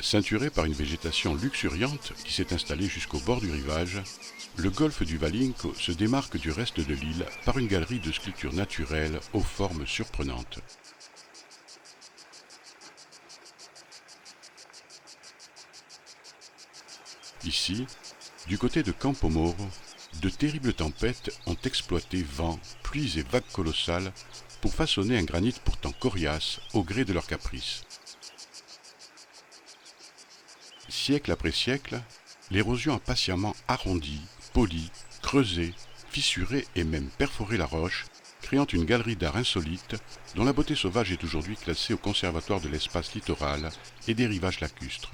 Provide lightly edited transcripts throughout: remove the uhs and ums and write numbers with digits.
Ceinturé par une végétation luxuriante qui s'est installée jusqu'au bord du rivage, le golfe du Valinco se démarque du reste de l'île par une galerie de sculptures naturelles aux formes surprenantes. Ici, du côté de Campo Moro, de terribles tempêtes ont exploité vents, pluies et vagues colossales pour façonner un granit pourtant coriace au gré de leurs caprices. Siècle après siècle, l'érosion a patiemment arrondi, poli, creusé, fissuré et même perforé la roche, créant une galerie d'art insolite dont la beauté sauvage est aujourd'hui classée au Conservatoire de l'espace littoral et des rivages lacustres.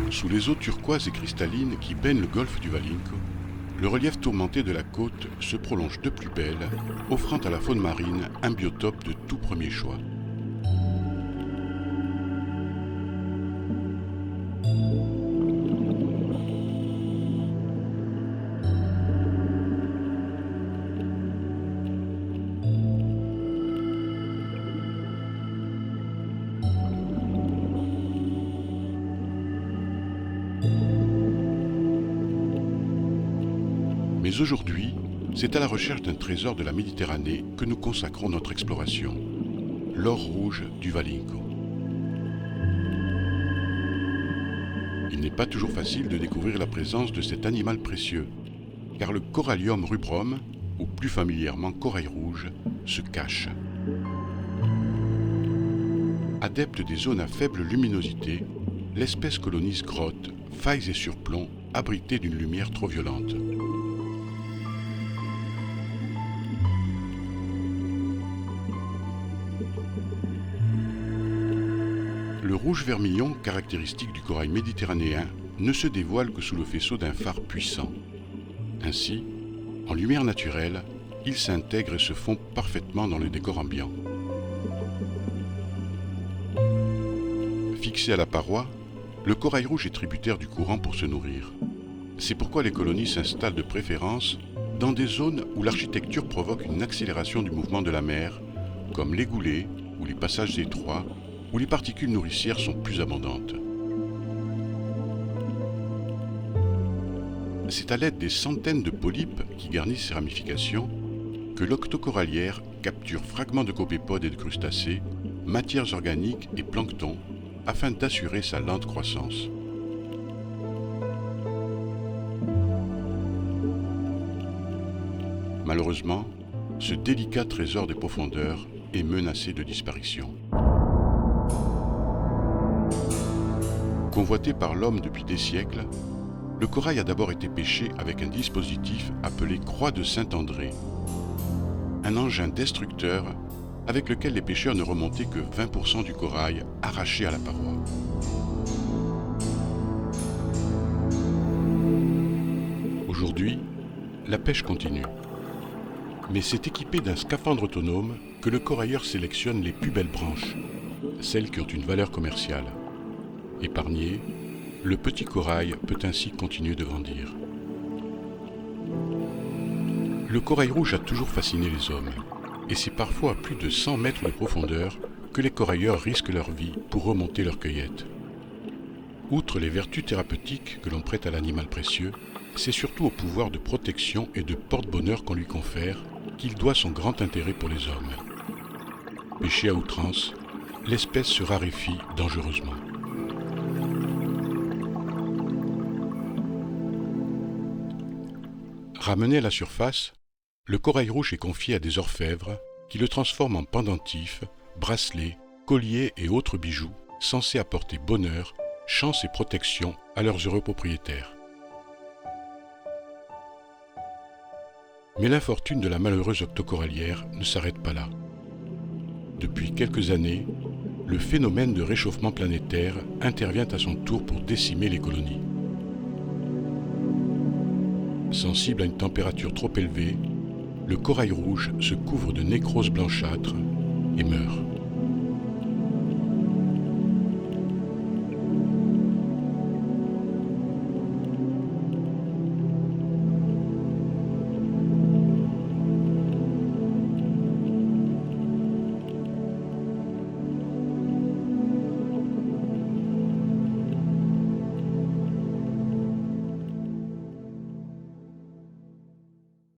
Sous les eaux turquoises et cristallines qui baignent le golfe du Valinco, le relief tourmenté de la côte se prolonge de plus belle, offrant à la faune marine un biotope de tout premier choix. Mais aujourd'hui, c'est à la recherche d'un trésor de la Méditerranée que nous consacrons notre exploration, l'or rouge du Valinco. Il n'est pas toujours facile de découvrir la présence de cet animal précieux, car le Corallium rubrum, ou plus familièrement corail rouge, se cache. Adepte des zones à faible luminosité, l'espèce colonise grottes, failles et surplombs abrités d'une lumière trop violente. Le rouge vermillon, caractéristique du corail méditerranéen, ne se dévoile que sous le faisceau d'un phare puissant. Ainsi, en lumière naturelle, il s'intègre et se fond parfaitement dans le décor ambiant. Fixé à la paroi, le corail rouge est tributaire du courant pour se nourrir. C'est pourquoi les colonies s'installent de préférence dans des zones où l'architecture provoque une accélération du mouvement de la mer, comme les goulets ou les passages étroits, où les particules nourricières sont plus abondantes. C'est à l'aide des centaines de polypes qui garnissent ces ramifications que l'octocorallière capture fragments de copépodes et de crustacés, matières organiques et plancton afin d'assurer sa lente croissance. Malheureusement, ce délicat trésor des profondeurs est menacé de disparition. Convoité par l'homme depuis des siècles, le corail a d'abord été pêché avec un dispositif appelé croix de Saint-André, un engin destructeur avec lequel les pêcheurs ne remontaient que 20% du corail arraché à la paroi. Aujourd'hui, la pêche continue. Mais c'est équipé d'un scaphandre autonome que le corailleur sélectionne les plus belles branches, celles qui ont une valeur commerciale. Épargné, le petit corail peut ainsi continuer de grandir. Le corail rouge a toujours fasciné les hommes, et c'est parfois à plus de 100 mètres de profondeur que les corailleurs risquent leur vie pour remonter leur cueillette. Outre les vertus thérapeutiques que l'on prête à l'animal précieux, c'est surtout au pouvoir de protection et de porte-bonheur qu'on lui confère qu'il doit son grand intérêt pour les hommes. Pêchée à outrance, l'espèce se raréfie dangereusement. Ramené à la surface, le corail rouge est confié à des orfèvres qui le transforment en pendentifs, bracelets, colliers et autres bijoux censés apporter bonheur, chance et protection à leurs heureux propriétaires. Mais l'infortune de la malheureuse octocorallière ne s'arrête pas là. Depuis quelques années, le phénomène de réchauffement planétaire intervient à son tour pour décimer les colonies. Sensible à une température trop élevée, le corail rouge se couvre de nécrose blanchâtre et meurt.